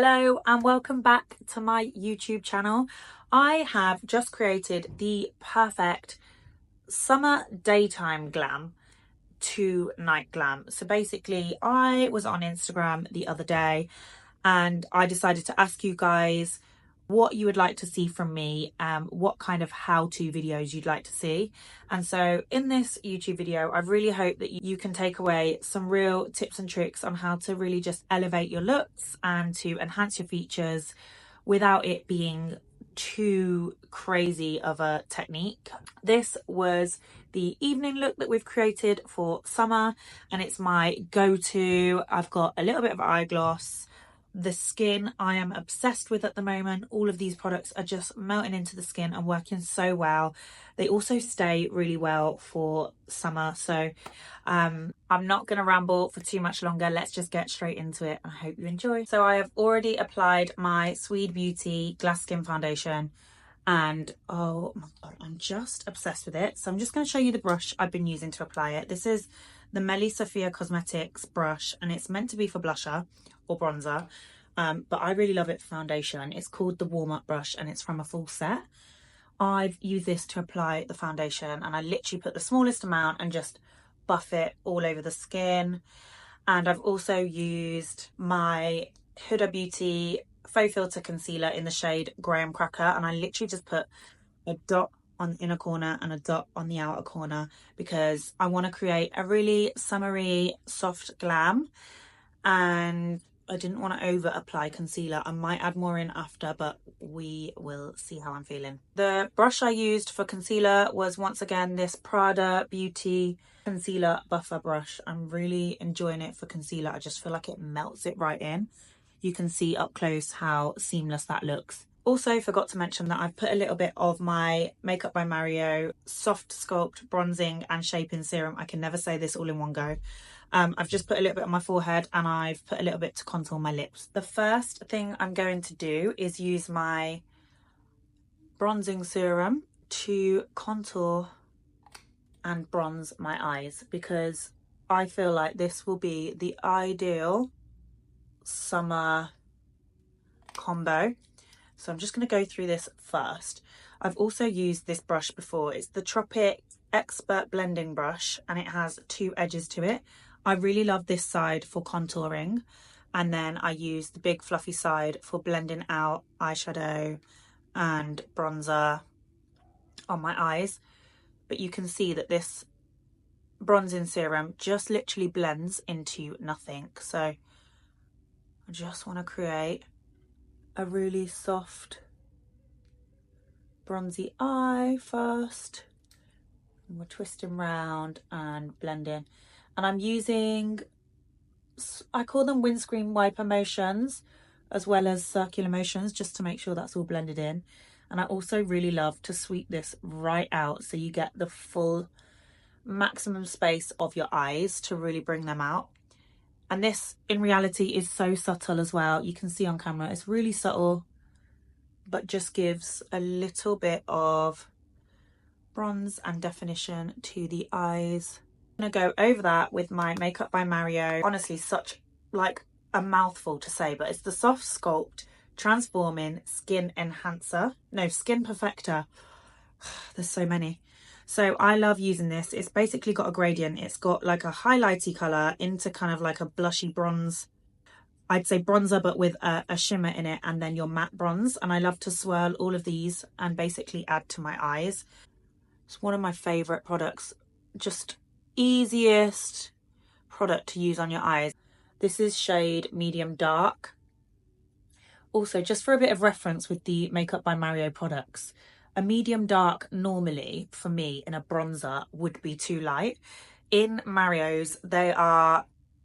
Hello and welcome back to my YouTube channel. I have just created the perfect summer daytime glam to night glam. So basically I was on Instagram the other day and I decided to ask you guys what you would like to see from me, what kind of how-to videos you'd like to see. And so in this YouTube video, I really hope that you can take away some real tips and tricks on how to really just elevate your looks and to enhance your features without it being too crazy of a technique. This was the evening look that we've created for summer and it's my go-to. I've got a little bit of eye gloss. The skin I am obsessed with at the moment. All of these products are just melting into the skin and working so well. They also stay really well for summer. So I'm not going to ramble for too much longer. Let's just get straight into it. I hope you enjoy. So I have already applied my Sweed Beauty Glass Skin Foundation and oh my god, I'm just obsessed with it. So I'm just going to show you the brush I've been using to apply it. This is the Melly Sophia Cosmetics brush and it's meant to be for blusher or bronzer, but I really love it for foundation. It's called the warm up brush and it's from a full set. I've used this to apply the foundation and I literally put the smallest amount and just buff it all over the skin. And I've also used my Huda Beauty Faux Filter concealer in the shade Graham Cracker, and I literally just put a dot on the inner corner and a dot on the outer corner because I want to create a really summery soft glam, and I didn't want to over apply concealer. I might add more in after, but we will see how I'm feeling. The brush I used for concealer was once again this Prada Beauty concealer buffer brush. I'm really enjoying it for concealer. I just feel like it melts it right in. You can see up close how seamless that looks. Also forgot to mention that I've put a little bit of my Makeup by Mario Softsculpt bronzing and shaping serum. I can never say this all in one go. I've just put a little bit on my forehead and I've put a little bit to contour my lips. The first thing I'm going to do is use my bronzing serum to contour and bronze my eyes because I feel like this will be the ideal summer combo. So I'm just going to go through this first. I've also used this brush before. It's the Tropic Expert Blending Brush and it has two edges to it. I really love this side for contouring, and then I use the big fluffy side for blending out eyeshadow and bronzer on my eyes. But you can see that this bronzing serum just literally blends into nothing. So I just want to create a really soft bronzy eye first. And we're twisting round and blending. And I'm using, I call them windscreen wiper motions as well as circular motions just to make sure that's all blended in. And I also really love to sweep this right out so you get the full maximum space of your eyes to really bring them out. And this in reality is so subtle as well. You can see on camera it's really subtle but just gives a little bit of bronze and definition to the eyes. I'm gonna go over that with my Makeup by Mario. Honestly, such like a mouthful to say, but it's the Softsculpt Transforming Skin Enhancer. No, Skin Perfector. There's so many. So I love using this. It's basically got a gradient. It's got like a highlighty colour into kind of like a blushy bronze. I'd say bronzer, but with a shimmer in it, and then your matte bronze. And I love to swirl all of these and basically add to my eyes. It's one of my favourite products. Just easiest product to use on your eyes. This is shade medium dark. Also, just for a bit of reference with the Makeup by Mario products, a medium dark normally for me in a bronzer would be too light. In Mario's, they are,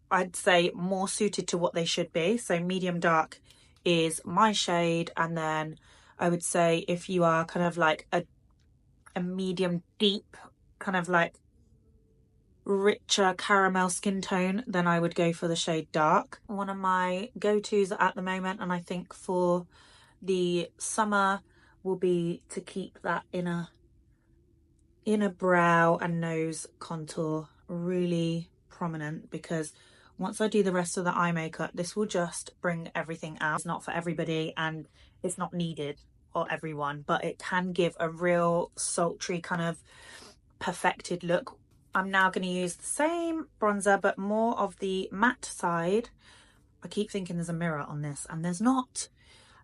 I'd say, more suited to what they should be. So medium dark is my shade, and then I would say if you are kind of like a medium deep, kind of like richer caramel skin tone, then I would go for the shade dark. One of my go-tos at the moment, and I think for the summer, will be to keep that inner brow and nose contour really prominent, because once I do the rest of the eye makeup, this will just bring everything out. It's not for everybody and it's not needed for everyone, but it can give a real sultry kind of perfected look. I'm now going to use the same bronzer, but more of the matte side. I keep thinking there's a mirror on this and there's not.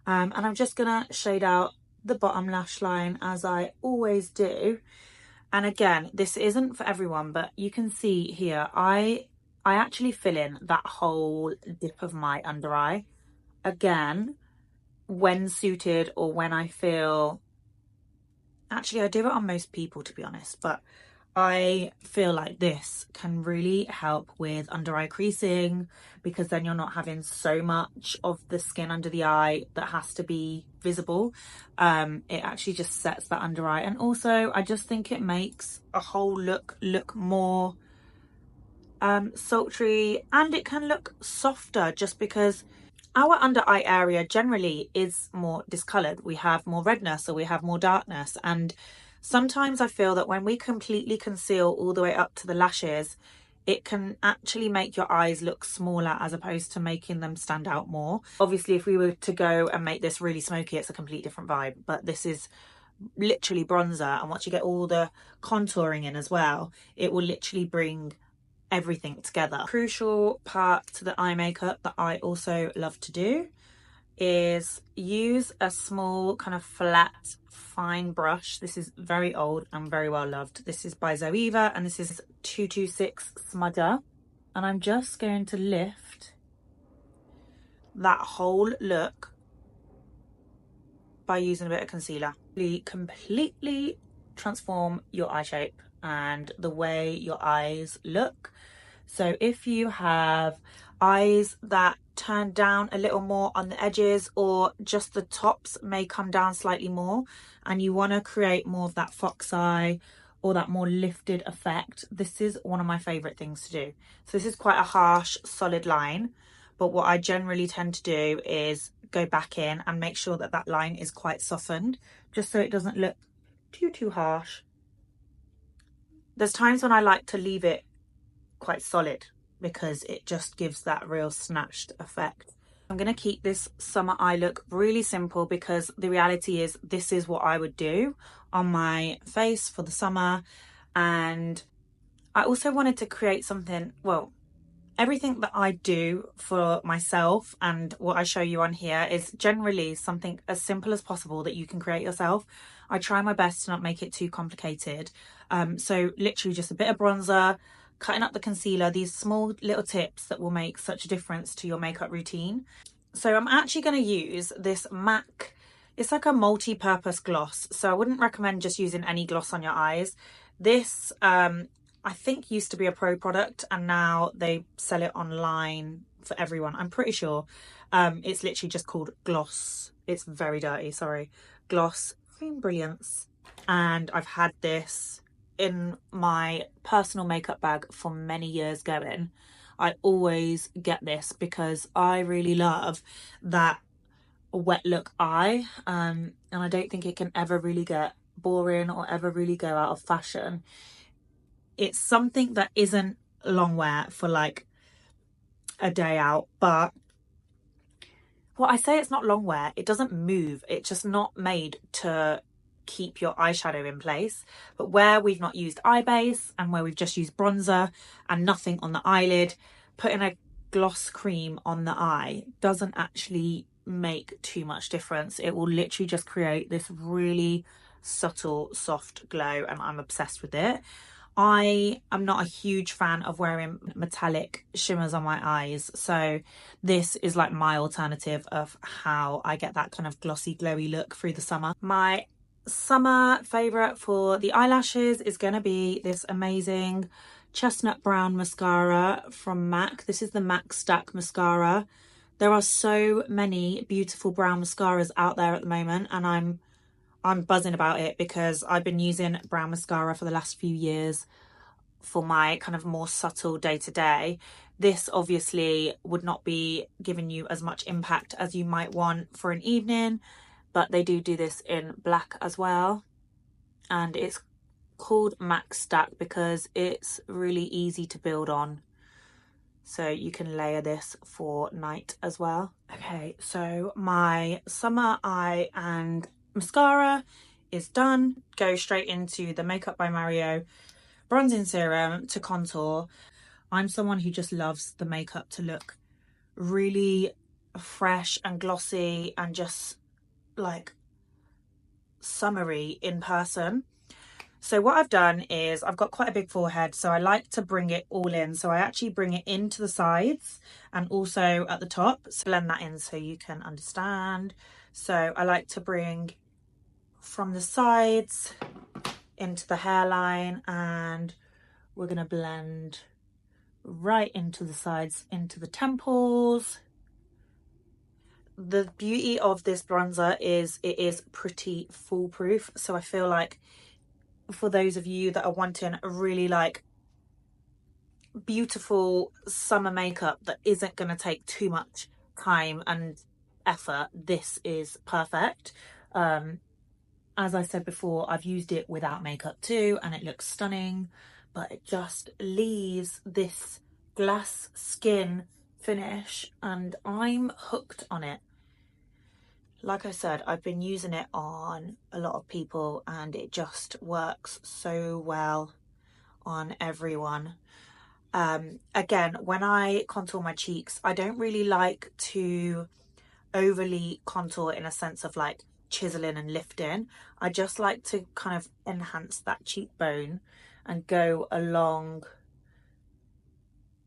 And I'm just going to shade out the bottom lash line as I always do. And again, this isn't for everyone, but you can see here, I actually fill in that whole dip of my under eye. Again, when suited or when I feel, actually I do it on most people to be honest, but I feel like this can really help with under eye creasing, because then you're not having so much of the skin under the eye that has to be visible. It actually just sets that under eye, and also I just think it makes a whole look more sultry, and it can look softer just because our under eye area generally is more discolored. We have more redness or we have more darkness, and sometimes I feel that when we completely conceal all the way up to the lashes, it can actually make your eyes look smaller as opposed to making them stand out more. Obviously, if we were to go and make this really smoky, it's a complete different vibe, but this is literally bronzer, and once you get all the contouring in as well, it will literally bring everything together. Crucial part to the eye makeup that I also love to do is use a small kind of flat fine brush. This is very old and very well loved. This is by Zoeva and this is 226 Smudger, and I'm just going to lift that whole look by using a bit of concealer. Completely transform your eye shape and the way your eyes look. So if you have eyes that turn down a little more on the edges, or just the tops may come down slightly more, and you want to create more of that fox eye or that more lifted effect, this is one of my favorite things to do. So this is quite a harsh solid line, but what I generally tend to do is go back in and make sure that that line is quite softened, just so it doesn't look too harsh. There's times when I like to leave it quite solid because it just gives that real snatched effect. I'm going to keep this summer eye look really simple because the reality is this is what I would do on my face for the summer. And I also wanted to create something, well, everything that I do for myself and what I show you on here is generally something as simple as possible that you can create yourself. I try my best to not make it too complicated. So literally just a bit of bronzer, cutting up the concealer, these small little tips that will make such a difference to your makeup routine. So I'm actually going to use this MAC, it's like a multi-purpose gloss, so I wouldn't recommend just using any gloss on your eyes. This I think used to be a Pro product and now they sell it online for everyone, I'm pretty sure. It's literally just called Gloss, it's very dirty, sorry, Gloss Cream Brilliance, and I've had this in my personal makeup bag for many years going. I always get this because I really love that wet look eye, and I don't think it can ever really get boring or ever really go out of fashion. It's something that isn't long wear for like a day out, but well, I say it's not long wear, it doesn't move, it's just not made to keep your eyeshadow in place. But where we've not used eye base and where we've just used bronzer and nothing on the eyelid, putting a gloss cream on the eye doesn't actually make too much difference. It will literally just create this really subtle soft glow, and I'm obsessed with it. I am not a huge fan of wearing metallic shimmers on my eyes, so this is like my alternative of how I get that kind of glossy glowy look through the summer. My summer favorite for the eyelashes is going to be this amazing chestnut brown mascara from MAC. This is the MAC Stack mascara. There are so many beautiful brown mascaras out there at the moment, and I'm buzzing about it because I've been using brown mascara for the last few years for my kind of more subtle day-to-day. This obviously would not be giving you as much impact as you might want for an evening, but they do this in black as well, and it's called MAC Stack because it's really easy to build on. so you can layer this for night as well. Okay, so my summer eye and mascara is done. Go straight into the Makeup by Mario bronzing serum to contour. I'm someone who just loves the makeup to look really fresh and glossy and just like summery in person. So what I've done is I've got quite a big forehead, so I like to bring it all in. So I actually bring it into the sides and also at the top. So blend that in so you can understand. So I like to bring from the sides into the hairline, and we're going to blend right into the sides, into the temples. The beauty of this bronzer is it is pretty foolproof, so I feel like for those of you that are wanting a really like beautiful summer makeup that isn't going to take too much time and effort, this is perfect. As I said before, I've used it without makeup too, and it looks stunning, but it just leaves this glass skin finish, and I'm hooked on it. Like I said, I've been using it on a lot of people and it just works so well on everyone. Again, when I contour my cheeks, I don't really like to overly contour in a sense of like chiseling and lifting. I just like to kind of enhance that cheekbone and go along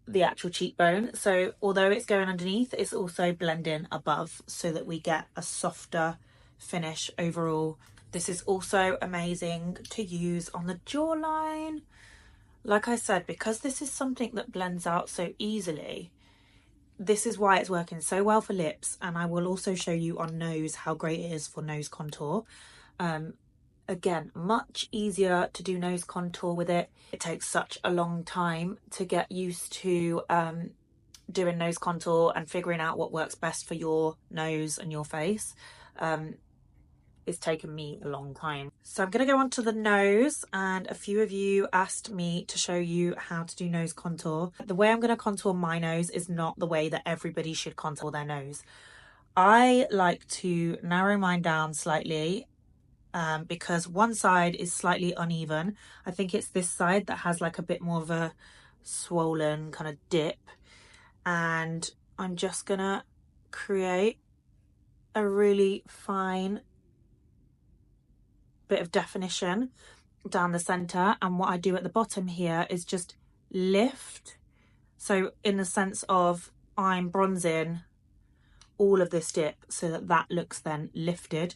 the actual cheekbone. So although it's going underneath, it's also blending above so that we get a softer finish overall. This is also amazing to use on the jawline. Like I said, because this is something that blends out so easily, this is why it's working so well for lips, and I will also show you on nose how great it is for nose contour. Again, much easier to do nose contour with it. It takes such a long time to get used to doing nose contour and figuring out what works best for your nose and your face. It's taken me a long time. So I'm going to go on to the nose, and a few of you asked me to show you how to do nose contour. The way I'm going to contour my nose is not the way that everybody should contour their nose. I like to narrow mine down slightly because one side is slightly uneven. I think it's this side that has like a bit more of a swollen kind of dip, and I'm just gonna create a really fine bit of definition down the center. And what I do at the bottom here is just lift, so in the sense of I'm bronzing all of this dip so that that looks then lifted.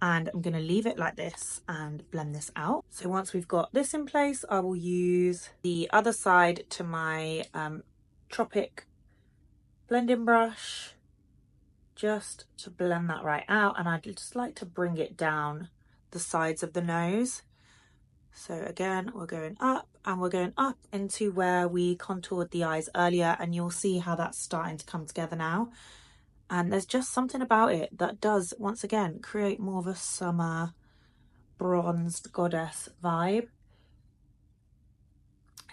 And I'm going to leave it like this and blend this out. So once we've got this in place, I will use the other side to my Tropic blending brush just to blend that right out. And I'd just like to bring it down the sides of the nose. So again, we're going up and we're going up into where we contoured the eyes earlier, and you'll see how that's starting to come together now. And there's just something about it that does, once again, create more of a summer bronzed goddess vibe.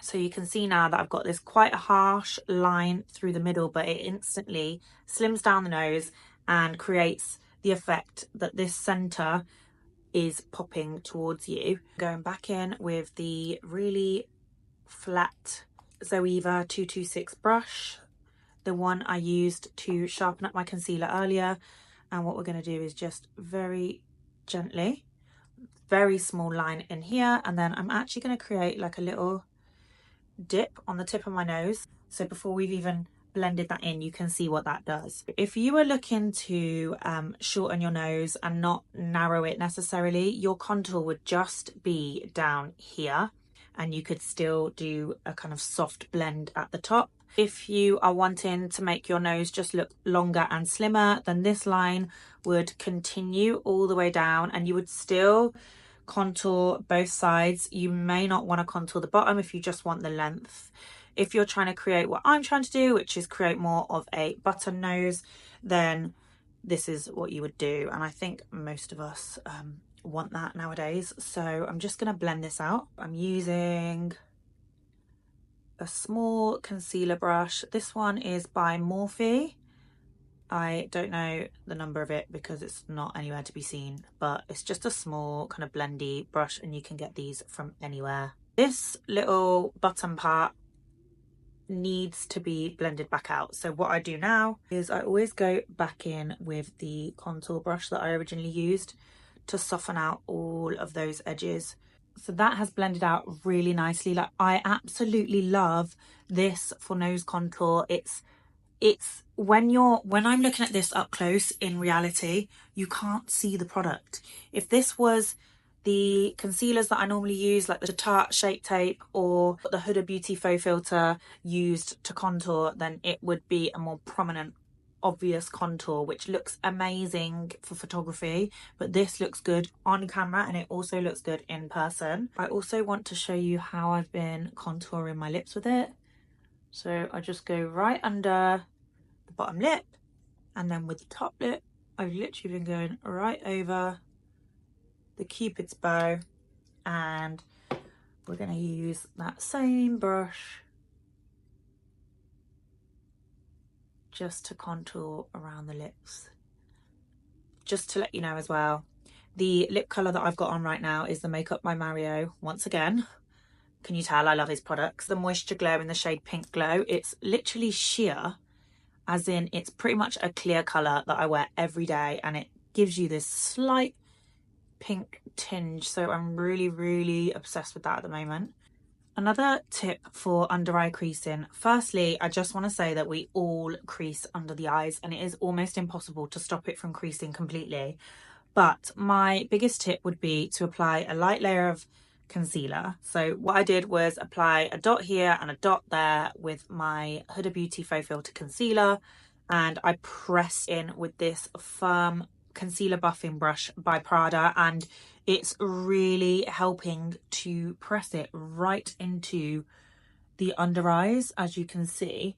So you can see now that I've got this quite a harsh line through the middle, but it instantly slims down the nose and creates the effect that this center is popping towards you. Going back in with the really flat Zoeva 226 brush, the one I used to sharpen up my concealer earlier. And what we're going to do is just very gently, very small line in here, and then I'm actually going to create like a little dip on the tip of my nose. So before we've even blended that in, you can see what that does. If you are looking to shorten your nose and not narrow it necessarily, your contour would just be down here, and you could still do a kind of soft blend at the top. If you are wanting to make your nose just look longer and slimmer, then this line would continue all the way down, and you would still contour both sides. You may not want to contour the bottom if you just want the length. If you're trying to create what I'm trying to do, which is create more of a button nose, then this is what you would do. And I think most of us want that nowadays. So I'm just going to blend this out. I'm using a small concealer brush. This one is by Morphe. I don't know the number of it because it's not anywhere to be seen, but it's just a small kind of blendy brush and you can get these from anywhere. This little bottom part needs to be blended back out. So what I do now is I always go back in with the contour brush that I originally used to soften out all of those edges. So that has blended out really nicely. Like, I absolutely love this for nose contour. It's when I'm looking at this up close, in reality, you can't see the product. If this was the concealers that I normally use, like the Tarte Shape Tape or the Huda Beauty Faux Filter used to contour, then it would be a more prominent, obvious contour, which looks amazing for photography, but this looks good on camera and it also looks good in person. I also want to show you how I've been contouring my lips with it. So I just go right under the bottom lip, and then with the top lip I've literally been going right over the Cupid's bow, and we're going to use that same brush just to contour around the lips. Just to let you know as well, the lip colour that I've got on right now is the Makeup by Mario. Once again, can you tell I love his products? The Moisture Glow in the shade Pink Glow. It's literally sheer, as in it's pretty much a clear colour that I wear every day, and it gives you this slight pink tinge. So I'm really obsessed with that at the moment. Another tip for under eye creasing. Firstly, I just want to say that we all crease under the eyes and it is almost impossible to stop it from creasing completely. But my biggest tip would be to apply a light layer of concealer. So what I did was apply a dot here and a dot there with my Huda Beauty Faux Filter concealer, and I pressed in with this firm concealer buffing brush by Prada, and it's really helping to press it right into the under eyes, as you can see.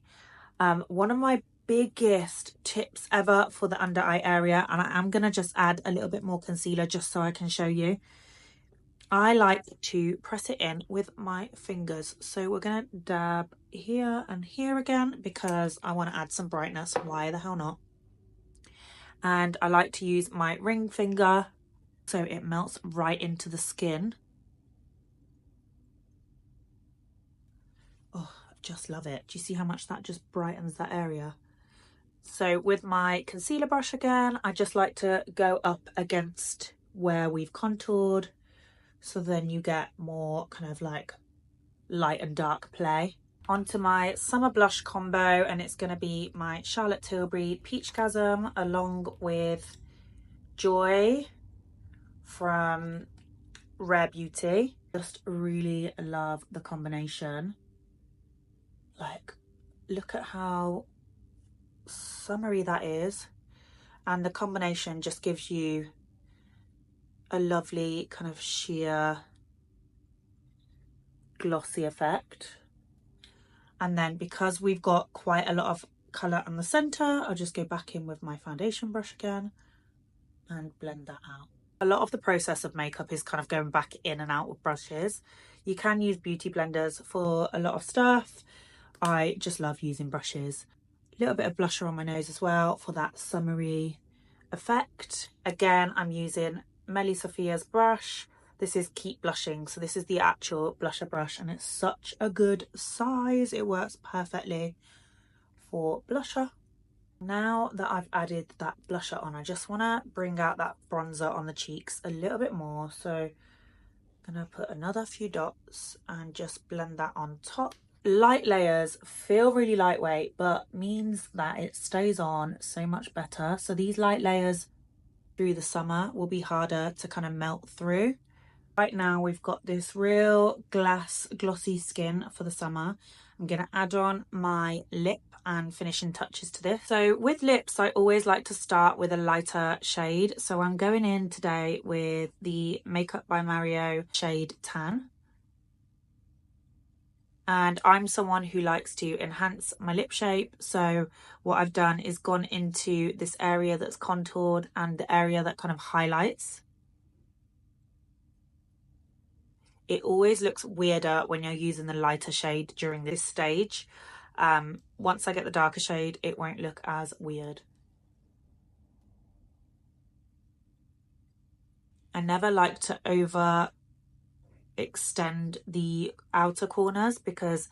One of my biggest tips ever for the under eye area, and I am going to just add a little bit more concealer just so I can show you. I like to press it in with my fingers. So we're going to dab here and here again because I want to add some brightness. Why the hell not? And I like to use my ring finger so it melts right into the skin. Oh, I just love it. Do you see how much that just brightens that area? So with my concealer brush again, I just like to go up against where we've contoured, so then you get more kind of like light and dark play. Onto my summer blush combo, and it's going to be my Charlotte Tilbury Peachgasm along with Joy from Rare Beauty. Just really love the combination. Like, look at how summery that is, and the combination just gives you a lovely kind of sheer glossy effect. And then because we've got quite a lot of colour on the centre, I'll just go back in with my foundation brush again and blend that out. A lot of the process of makeup is kind of going back in and out with brushes. You can use beauty blenders for a lot of stuff. I just love using brushes. A little bit of blusher on my nose as well for that summery effect. Again, I'm using Melly Sophia's brush. This is Keep Blushing, so this is the actual blusher brush, and it's such a good size. It works perfectly for blusher. Now that I've added that blusher on, I just want to bring out that bronzer on the cheeks a little bit more. So I'm going to put another few dots and just blend that on top. Light layers feel really lightweight, but means that it stays on so much better. So these light layers through the summer will be harder to kind of melt through. Right now we've got this real glossy skin for the summer. I'm going to add on my lip and finishing touches to this. So with lips, I always like to start with a lighter shade. So I'm going in today with the Makeup by Mario shade Tan. And I'm someone who likes to enhance my lip shape. So what I've done is gone into this area that's contoured and the area that kind of highlights. It always looks weirder when you're using the lighter shade during this stage. Once I get the darker shade, it won't look as weird. I never like to over extend the outer corners because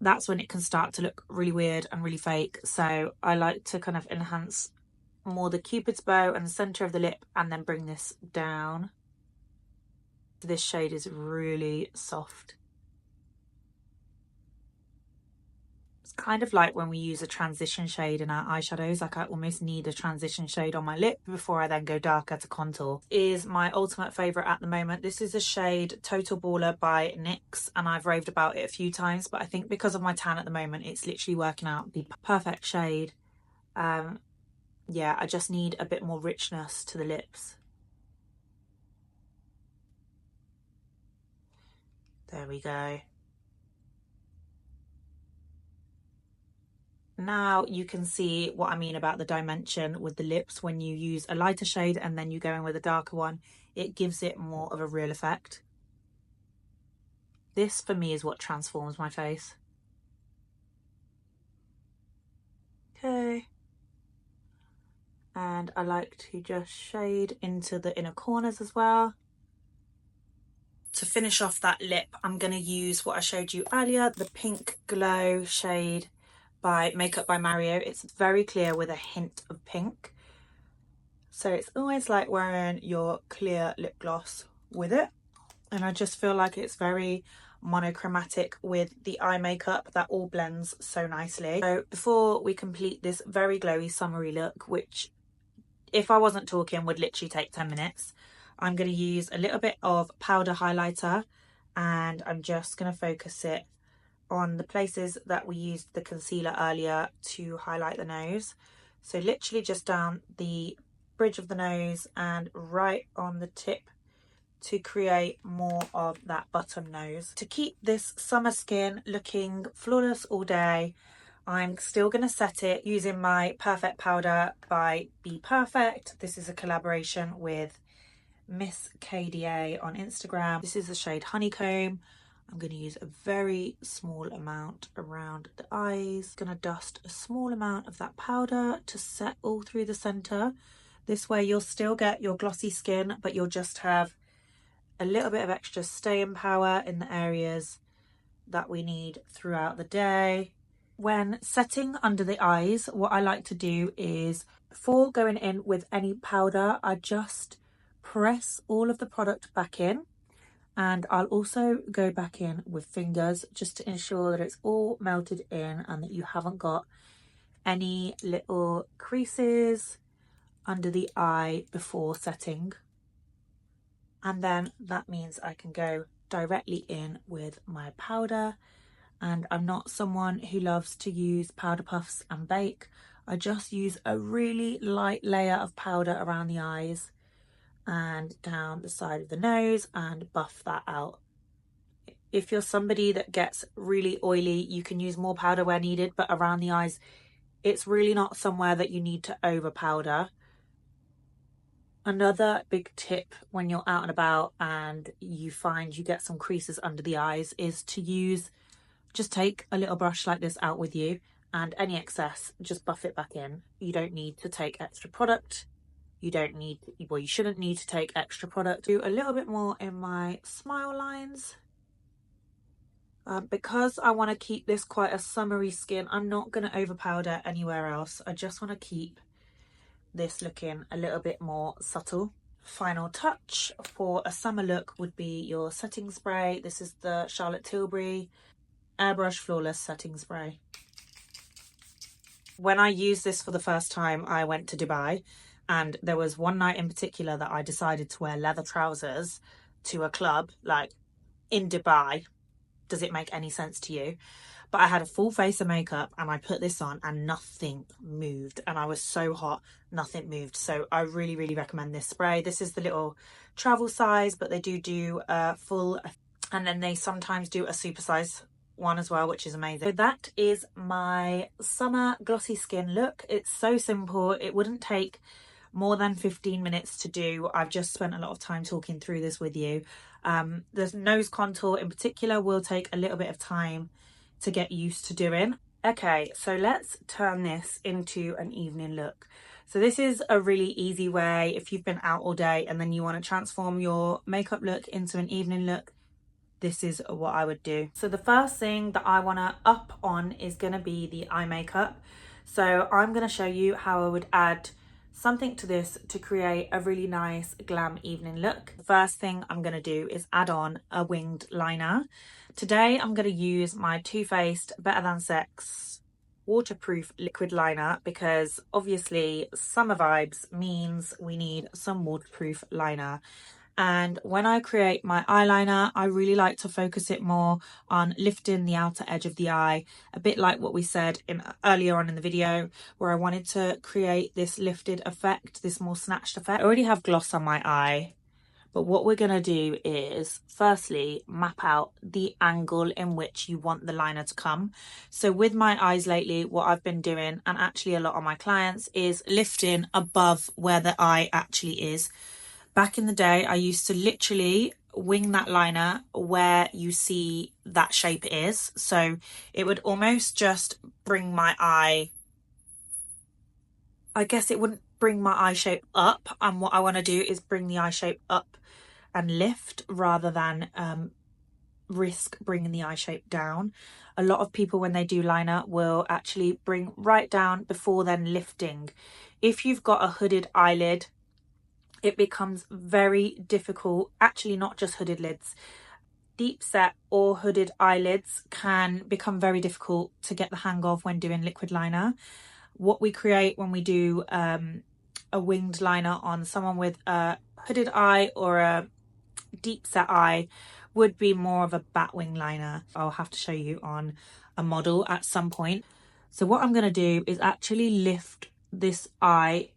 that's when it can start to look really weird and really fake. So I like to kind of enhance more the cupid's bow and the center of the lip and then bring this down. This shade is really soft. It's kind of like when we use a transition shade in our eyeshadows. Like I almost need a transition shade on my lip before I then go darker to contour. Is my ultimate favorite at the moment. This is a shade Total Baller by NYX, and I've raved about it a few times, but I think because of my tan at the moment, it's literally working out the perfect shade. Yeah, I just need a bit more richness to the lips. There we go. Now you can see what I mean about the dimension with the lips. When you use a lighter shade and then you go in with a darker one, it gives it more of a real effect. This for me is what transforms my face. Okay. And I like to just shade into the inner corners as well. To finish off that lip, I'm going to use what I showed you earlier, the Pink Glow shade by Makeup by Mario. It's very clear with a hint of pink. So it's always like wearing your clear lip gloss with it. And I just feel like it's very monochromatic with the eye makeup that all blends so nicely. So before we complete this very glowy summery look, which if I wasn't talking would literally take 10 minutes, I'm going to use a little bit of powder highlighter, and I'm just going to focus it on the places that we used the concealer earlier to highlight the nose. So literally just down the bridge of the nose and right on the tip to create more of that button nose. To keep this summer skin looking flawless all day, I'm still going to set it using my Perfect powder by BPerfect. This is a collaboration with Miss KDA on Instagram. This is the shade Honeycomb. I'm going to use a very small amount around the eyes. Going to dust a small amount of that powder to set all through the center. This way you'll still get your glossy skin, but you'll just have a little bit of extra staying power in the areas that we need throughout the day. When setting under the eyes, what I like to do is, before going in with any powder, I just press all of the product back in, and I'll also go back in with fingers just to ensure that it's all melted in and that you haven't got any little creases under the eye before setting. And then that means I can go directly in with my powder. And I'm not someone who loves to use powder puffs and bake. I just use a really light layer of powder around the eyes and down the side of the nose and buff that out. If you're somebody that gets really oily, you can use more powder where needed, but around the eyes, it's really not somewhere that you need to over powder. Another big tip when you're out and about and you find you get some creases under the eyes is to just take a little brush like this out with you, and any excess, just buff it back in. You don't need to take extra product. You shouldn't need to take extra product. Do a little bit more in my smile lines. Because I want to keep this quite a summery skin, I'm not going to over powder anywhere else. I just want to keep this looking a little bit more subtle. Final touch for a summer look would be your setting spray. This is the Charlotte Tilbury Airbrush Flawless Setting Spray. When I used this for the first time, I went to Dubai, and there was one night in particular that I decided to wear leather trousers to a club, like in Dubai. Does it make any sense to you? But I had a full face of makeup and I put this on and nothing moved, and I was so hot, nothing moved. So I really, really recommend this spray. This is the little travel size, but they do a full, and then they sometimes do a supersize one as well, which is amazing. So that is my summer glossy skin look. It's so simple. It wouldn't take more than 15 minutes to do. I've just spent a lot of time talking through this with you. The nose contour in particular will take a little bit of time to get used to doing. Okay, so let's turn this into an evening look. So this is a really easy way if you've been out all day and then you want to transform your makeup look into an evening look. This is what I would do. So the first thing that I want to up on is going to be the eye makeup. So I'm going to show you how I would add something to this to create a really nice glam evening look. The first thing I'm going to do is add on a winged liner. Today I'm going to use my Too Faced Better Than Sex waterproof liquid liner because obviously summer vibes means we need some waterproof liner. And when I create my eyeliner, I really like to focus it more on lifting the outer edge of the eye, a bit like what we said earlier on in the video, where I wanted to create this lifted effect, this more snatched effect. I already have gloss on my eye, but what we're going to do is firstly map out the angle in which you want the liner to come. So with my eyes lately, what I've been doing, and actually a lot of my clients, is lifting above where the eye actually is. Back in the day, I used to literally wing that liner where you see that shape is. So it would almost just bring my eye, I guess it wouldn't bring my eye shape up. And what I want to do is bring the eye shape up and lift rather than risk bringing the eye shape down. A lot of people when they do liner will actually bring right down before then lifting. If you've got a hooded eyelid, it becomes very difficult, actually not just hooded lids, deep set or hooded eyelids can become very difficult to get the hang of when doing liquid liner. What we create when we do a winged liner on someone with a hooded eye or a deep set eye would be more of a bat wing liner. I'll have to show you on a model at some point. So what I'm going to do is actually lift this eye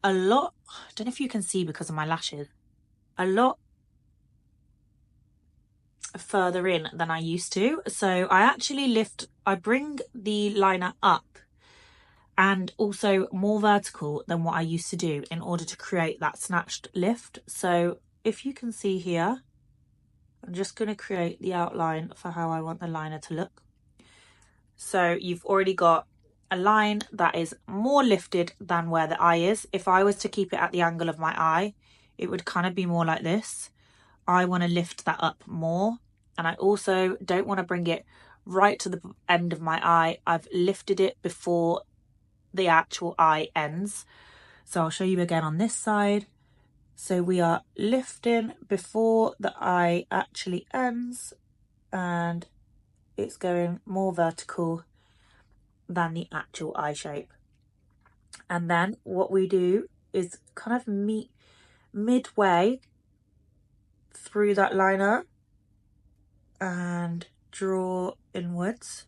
a lot, I don't know if you can see because of my lashes, a lot further in than I used to. So I bring the liner up and also more vertical than what I used to do in order to create that snatched lift. So if you can see here, I'm just going to create the outline for how I want the liner to look. So you've already got a line that is more lifted than where the eye is. If I was to keep it at the angle of my eye, it would kind of be more like this. I want to lift that up more, and I also don't want to bring it right to the end of my eye. I've lifted it before the actual eye ends. So I'll show you again on this side. So we are lifting before the eye actually ends, and it's going more vertical than the actual eye shape. And then what we do is kind of meet midway through that liner and draw inwards.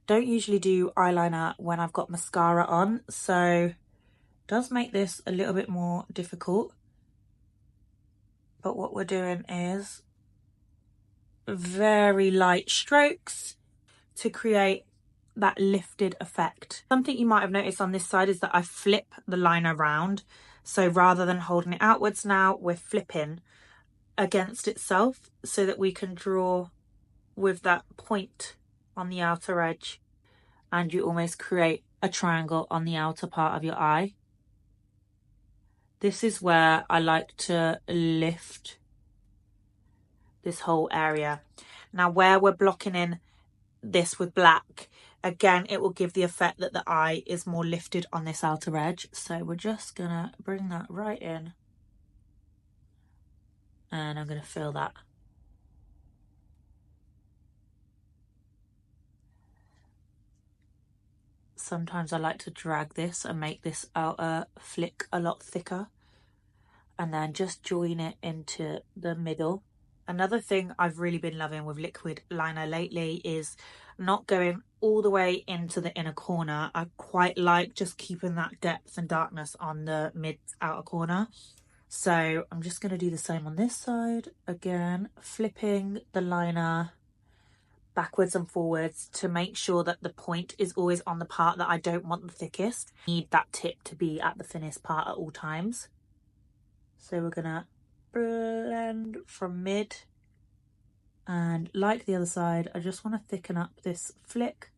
Don't usually do eyeliner when I've got mascara on, so it does make this a little bit more difficult. But what we're doing is very light strokes to create that lifted effect. Something you might have noticed on this side is that I flip the liner round. So rather than holding it outwards now, we're flipping against itself so that we can draw with that point on the outer edge, and you almost create a triangle on the outer part of your eye. This is where I like to lift this whole area. Now where we're blocking in this with black, again it will give the effect that the eye is more lifted on this outer edge. So we're just gonna bring that right in, and I'm gonna fill that. Sometimes I like to drag this and make this outer flick a lot thicker, and then just join it into the middle. Another thing I've really been loving with liquid liner lately is not going all the way into the inner corner. I quite like just keeping that depth and darkness on the mid outer corner. So I'm just going to do the same on this side. Again, flipping the liner backwards and forwards to make sure that the point is always on the part that I don't want the thickest. I need that tip to be at the thinnest part at all times. So we're gonna blend from mid, and like the other side, I just want to thicken up this flick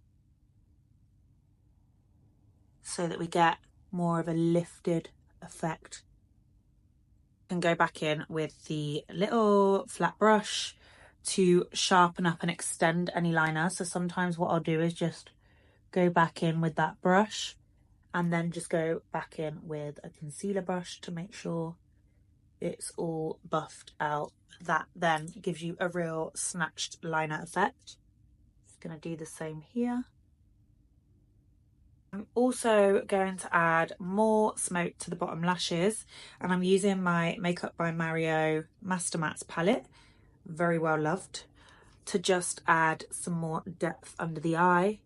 so that we get more of a lifted effect. And go back in with the little flat brush to sharpen up and extend any liner. So sometimes what I'll do is just go back in with that brush and then just go back in with a concealer brush to make sure it's all buffed out. That then gives you a real snatched liner effect. Just gonna do the same here. I'm also going to add more smoke to the bottom lashes, and I'm using my Makeup by Mario Master Mattes palette, very well loved, to just add some more depth under the eye.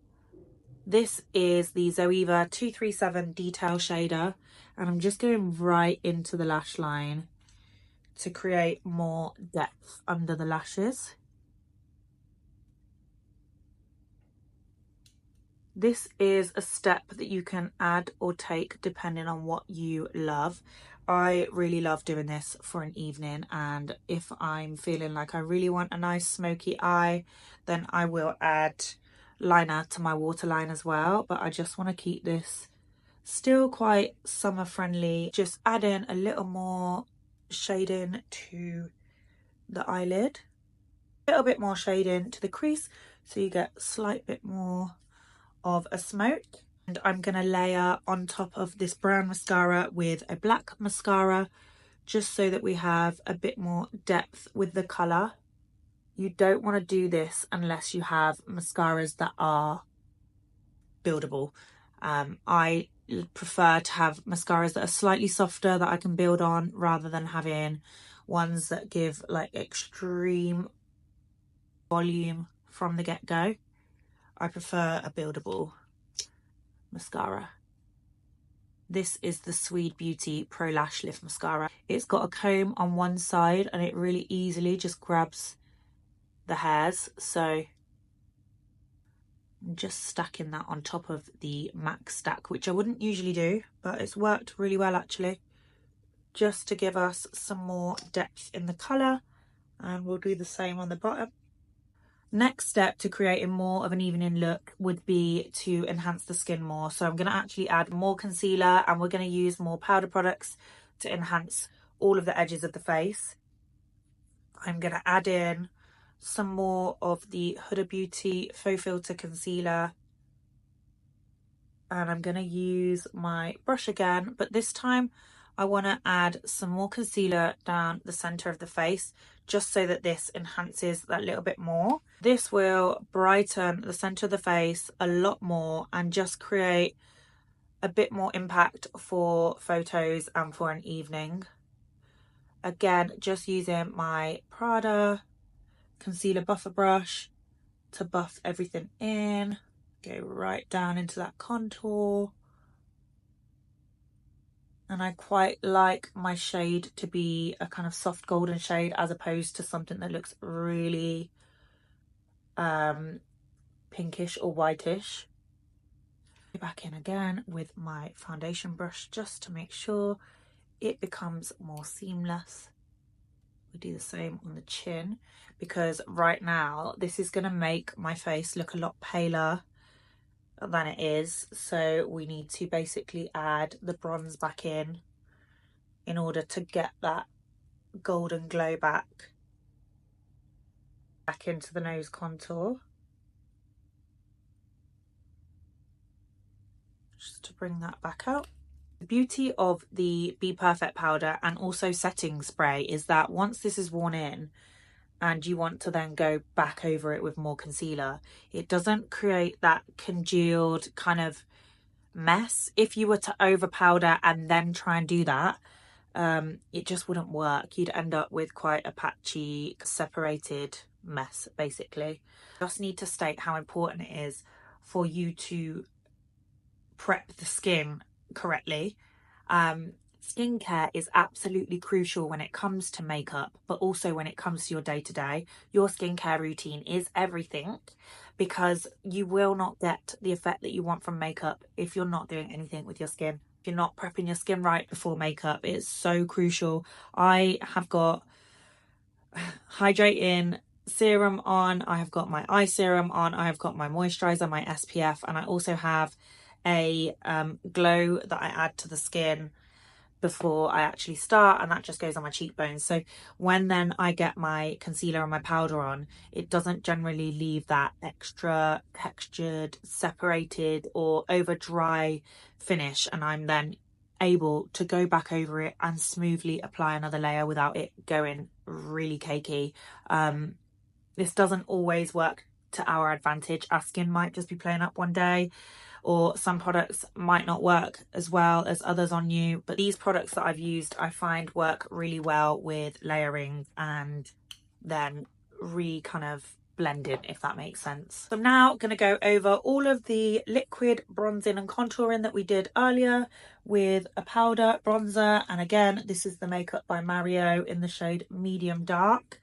This is the Zoeva 237 Detail Shader, and I'm just going right into the lash line to create more depth under the lashes. This is a step that you can add or take depending on what you love. I really love doing this for an evening, and if I'm feeling like I really want a nice smoky eye, then I will add liner to my waterline as well. But I just want to keep this still quite summer friendly. Just add in a little more shading to the eyelid, a little bit more shading to the crease, so you get a slight bit more of a smoke. And I'm going to layer on top of this brown mascara with a black mascara, just so that we have a bit more depth with the colour. You don't want to do this unless you have mascaras that are buildable. I prefer to have mascaras that are slightly softer that I can build on, rather than having ones that give like extreme volume from the get-go. I prefer a buildable mascara. This is the Sweed Beauty Pro Lash Lift Mascara. It's got a comb on one side and it really easily just grabs the hairs. So I'm just stacking that on top of the MAC stack, which I wouldn't usually do, but it's worked really well actually, just to give us some more depth in the colour. And we'll do the same on the bottom. Next step to creating more of an evening look would be to enhance the skin more. So I'm going to actually add more concealer, and we're going to use more powder products to enhance all of the edges of the face. I'm going to add in some more of the Huda Beauty Faux Filter concealer, and I'm going to use my brush again, but this time I want to add some more concealer down the center of the face, just so that this enhances that little bit more. This will brighten the center of the face a lot more and just create a bit more impact for photos and for an evening. Again, just using my Prada concealer buffer brush to buff everything in. Go right down into that contour. And I quite like my shade to be a kind of soft golden shade, as opposed to something that looks really pinkish or whitish. Go back in again with my foundation brush just to make sure it becomes more seamless. We do the same on the chin, because right now this is going to make my face look a lot paler than it is. So we need to basically add the bronze back in order to get that golden glow back into the nose contour, just to bring that back out. The beauty of the BPerfect powder and also setting spray is that once this is worn in and you want to then go back over it with more concealer, it doesn't create that congealed kind of mess. If you were to over powder and then try and do that, it just wouldn't work. You'd end up with quite a patchy, separated mess basically. Just need to state how important it is for you to prep the skin correctly. skincare is absolutely crucial when it comes to makeup, but also when it comes to your day-to-day. Your skincare routine is everything, because you will not get the effect that you want from makeup if you're not doing anything with your skin. If you're not prepping your skin right before makeup, it's so crucial. I have got hydrating serum on, I have got my eye serum on, I have got my moisturizer, my SPF, and I also have a glow that I add to the skin before I actually start, and that just goes on my cheekbones. So when then I get my concealer and my powder on, it doesn't generally leave that extra textured, separated or over dry finish, and I'm then able to go back over it and smoothly apply another layer without it going really cakey. This doesn't always work to our advantage. Our skin might just be playing up one day, or some products might not work as well as others on you, but these products that I've used I find work really well with layering and then kind of blended, if that makes sense. So I'm now going to go over all of the liquid bronzing and contouring that we did earlier with a powder bronzer, and again this is the Makeup by Mario in the shade medium dark,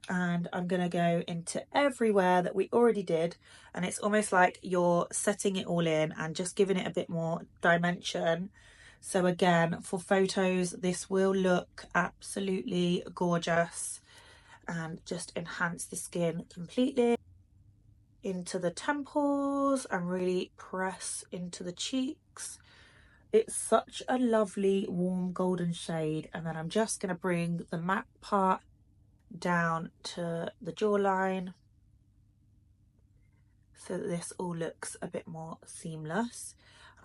and I'm going to go into everywhere that we already did, and it's almost like you're setting it all in and just giving it a bit more dimension. So again, for photos this will look absolutely gorgeous and just enhance the skin completely. Into the temples and really press into the cheeks. It's such a lovely warm golden shade, and then I'm just going to bring the matte part down to the jawline so that this all looks a bit more seamless.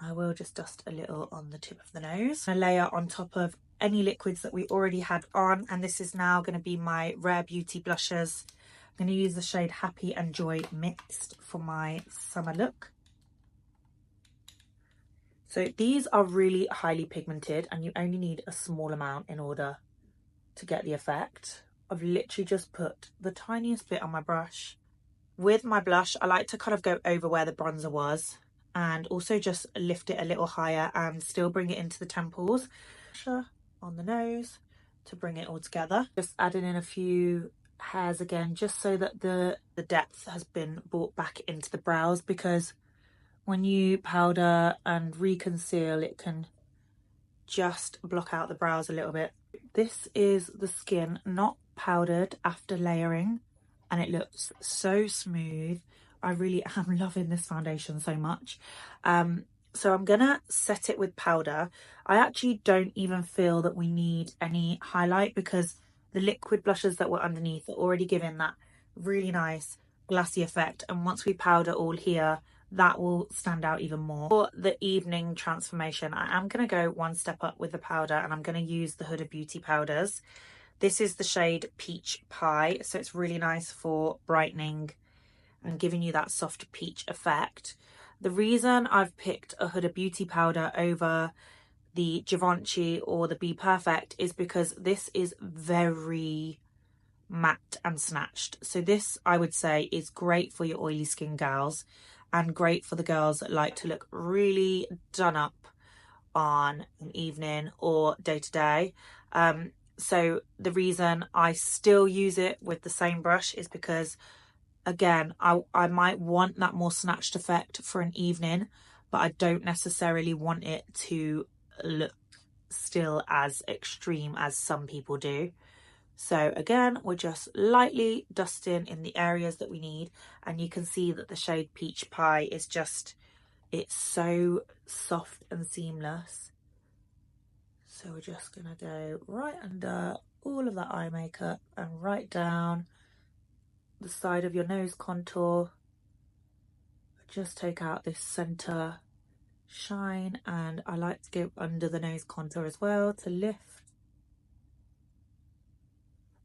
I will just dust a little on the tip of the nose. I layer on top of any liquids that we already had on, and this is now going to be my Rare Beauty blushes. I'm going to use the shade Happy and Joy Mixed for my summer look. So these are really highly pigmented and you only need a small amount in order to get the effect. I've literally just put the tiniest bit on my brush. With my blush, I like to kind of go over where the bronzer was and also just lift it a little higher and still bring it into the temples. On the nose to bring it all together. Just adding in a few hairs again, just so that the depth has been brought back into the brows, because when you powder and reconceal, it can just block out the brows a little bit. This is the skin not powdered after layering, and it looks so smooth. I really am loving this foundation so much. So I'm gonna set it with powder. I actually don't even feel that we need any highlight, because the liquid blushes that were underneath are already giving that really nice glassy effect, and once we powder all here, that will stand out even more. For the evening transformation, I am going to go one step up with the powder, and I'm going to use the Huda Beauty powders. This is the shade Peach Pie, so it's really nice for brightening and giving you that soft peach effect. The reason I've picked a Huda Beauty powder over the Givenchy or the BPerfect is because this is very matte and snatched. So this, I would say, is great for your oily skin gals and great for the girls that like to look really done up on an evening or day to day. So the reason I still use it with the same brush is because, again, I might want that more snatched effect for an evening, but I don't necessarily want it to look still as extreme as some people do. So again, we're just lightly dusting in the areas that we need, and you can see that the shade Peach Pie is just, it's so soft and seamless. So we're just gonna go right under all of that eye makeup and right down the side of your nose contour. Just take out this center shine, and I like to go under the nose contour as well to lift.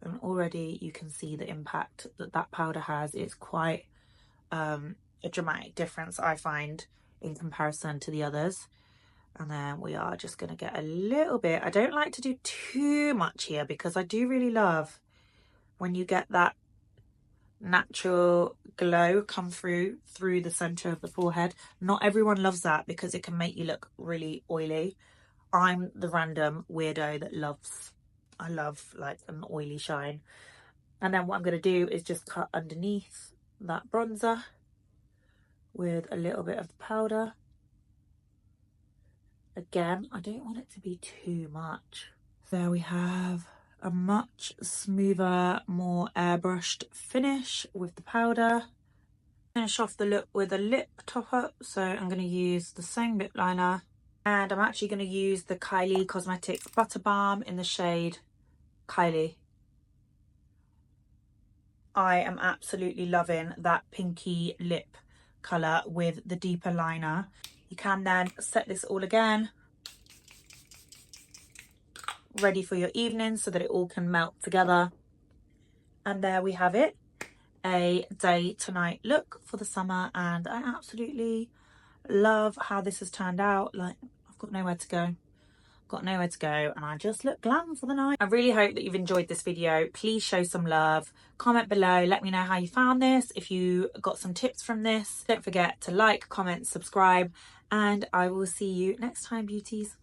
And already you can see the impact that that powder has. It's quite a dramatic difference, I find, in comparison to the others. And then we are just going to get a little bit, I don't like to do too much here, because I do really love when you get that natural glow come through the center of the forehead. Not everyone loves that because it can make you look really oily. I'm the random weirdo that I love like an oily shine. And then what I'm going to do is just cut underneath that bronzer with a little bit of the powder. Again, I don't want it to be too much. There we have a much smoother, more airbrushed finish with the powder. Finish off the look with a lip topper, so I'm going to use the same lip liner, and I'm actually going to use the Kylie Cosmetics Butter Balm in the shade Kylie. I am absolutely loving that pinky lip colour with the deeper liner. You can then set this all again, ready for your evening so that it all can melt together. And there we have it, a day to night look for the summer, and I absolutely love how this has turned out. Like, I've got nowhere to go. And I just look glam for the night. I really hope that you've enjoyed this video. Please show some love, comment below, let me know how you found this, if you got some tips from this. Don't forget to like, comment, subscribe, and I will see you next time, beauties.